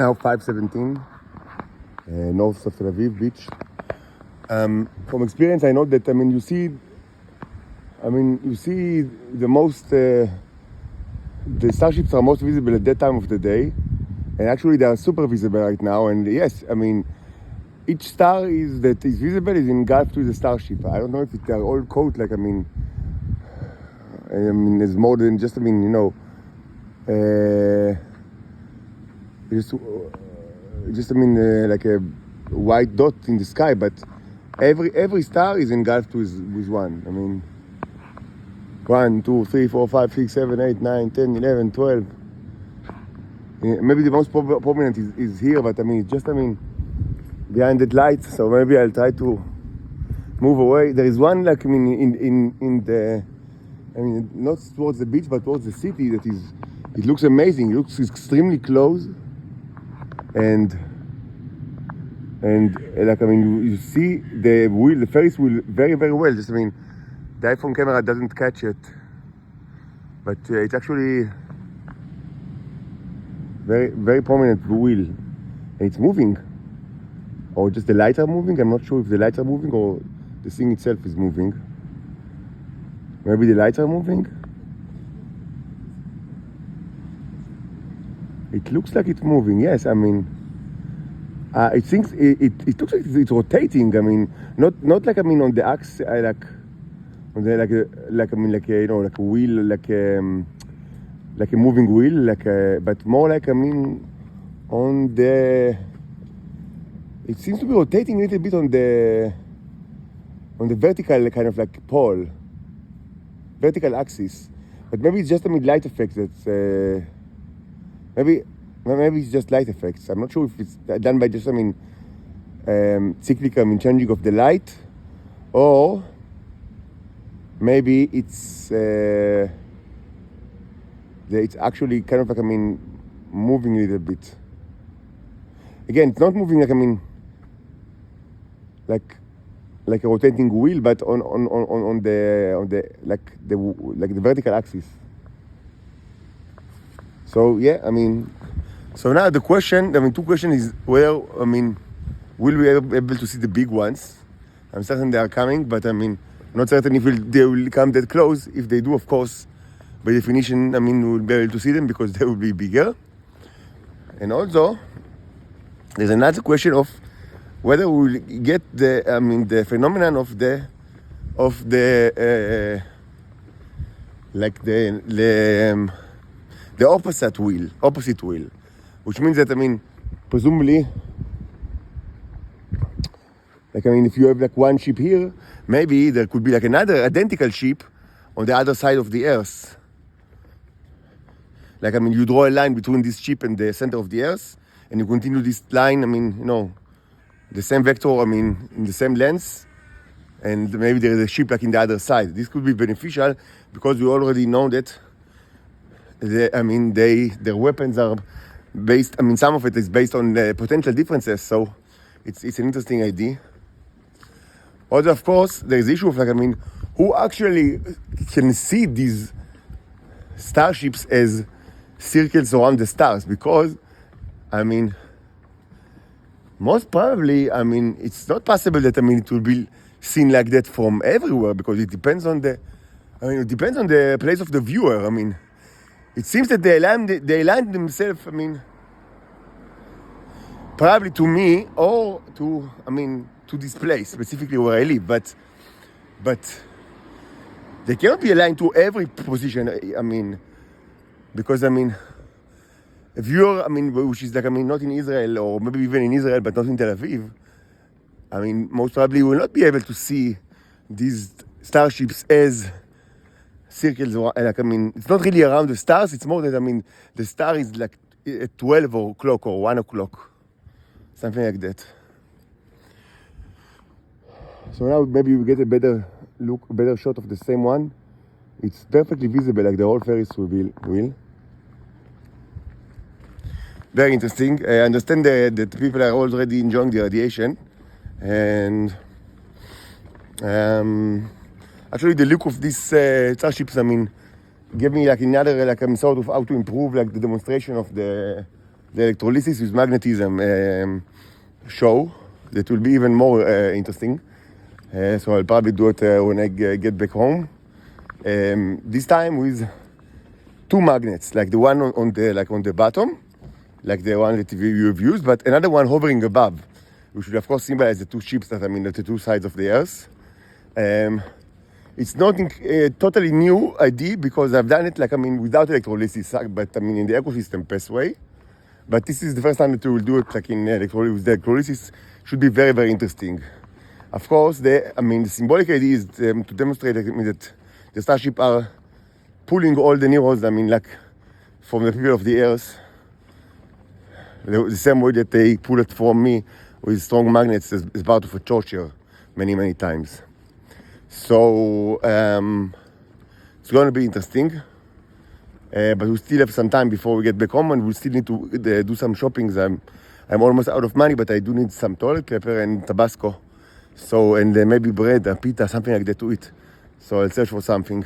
now 5:17, north of Tel Aviv beach. From experience, I know that you see the most the starships are most visible at that time of the day, and actually they are super visible right now. And yes, each star that is visible is engulfed with a starship. I don't know if they are all caught there's more than just like a white dot in the sky, but every star is engulfed with one. 1, 2, 3, 4, 5, 6, 7, 8, 9, 10, 11, 12. Maybe the most prominent is here, but it's just behind that light. So maybe I'll try to move away. There is one in the not towards the beach but towards the city it looks amazing. It looks extremely close, and you see the Ferris wheel very, very well. Just the iPhone camera doesn't catch it, but it's actually very, very prominent wheel, and it's moving, or just the lights are moving. I'm not sure if the lights are moving or the thing itself is moving. Maybe the lights are moving. It looks like it's moving. Yes, it thinks it looks like it's rotating. Not like on the axis, like a wheel, like a moving wheel, but more like on the. It seems to be rotating a little bit on the vertical kind of like pole, vertical axis. But maybe it's just light effects. That's maybe it's just light effects. I'm not sure if it's done by just cyclical changing of the light, or maybe it's actually kind of like moving a little bit. Again, it's not moving like a rotating wheel, but on the vertical axis. So yeah, so now the question, two questions is whether will we be able to see the big ones? I'm certain they are coming, but not certain if they will come that close. If they do, of course, by definition, we'll be able to see them because they will be bigger. And also, there's another question of whether we'll get the phenomenon of the opposite wheel, which means that presumably, if you have one ship here, maybe there could be another identical ship on the other side of the Earth. You draw a line between this ship and the center of the Earth, and you continue this line, the same vector, in the same length, and maybe there is a ship in the other side. This could be beneficial because we already know that their weapons are based, some of it is based on potential differences, so it's an interesting idea. Also, of course, there is the issue of who actually can see these starships as circles around the stars, because most probably, it's not possible that it will be seen like that from everywhere, because it depends on the place of the viewer. It seems that they aligned themselves, probably to me or to this place, specifically where I live, but they cannot be aligned to every position, because a viewer, which is not in Israel, or maybe even in Israel, but not in Tel Aviv, most probably will not be able to see these starships as circles. It's not really around the stars. It's more that the star is at 12 o'clock or 1 o'clock, something like that. So now maybe we get a better shot of the same one. It's perfectly visible, like the whole Ferris wheel. Very interesting. I understand that people are already enjoying the radiation, and actually the look of these starships, gave me another sort of how to improve the demonstration of the the electrolysis with magnetism show that will be even more interesting. So I'll probably do it when I get back home. This time with two magnets, like the one on the bottom, like the one that you've used, but another one hovering above, which should of course symbolize the two ships that are at the two sides of the Earth. It's not a totally new idea because I've done it without electrolysis, but in the ecosystem pathway. But this is the first time that we will do it with the electrolysis. Should be very, very interesting. Of course, the symbolic idea is to demonstrate that the Starship are pulling all the neurons, from the people of the Earth, the same way that they pull it from me with strong magnets as part of a torture many, many times. So it's going to be interesting, but we still have some time before we get back home, and we still need to do some shopping. I'm almost out of money, but I do need some toilet paper and Tabasco, and maybe bread, pita, something like that to eat. So I'll search for something.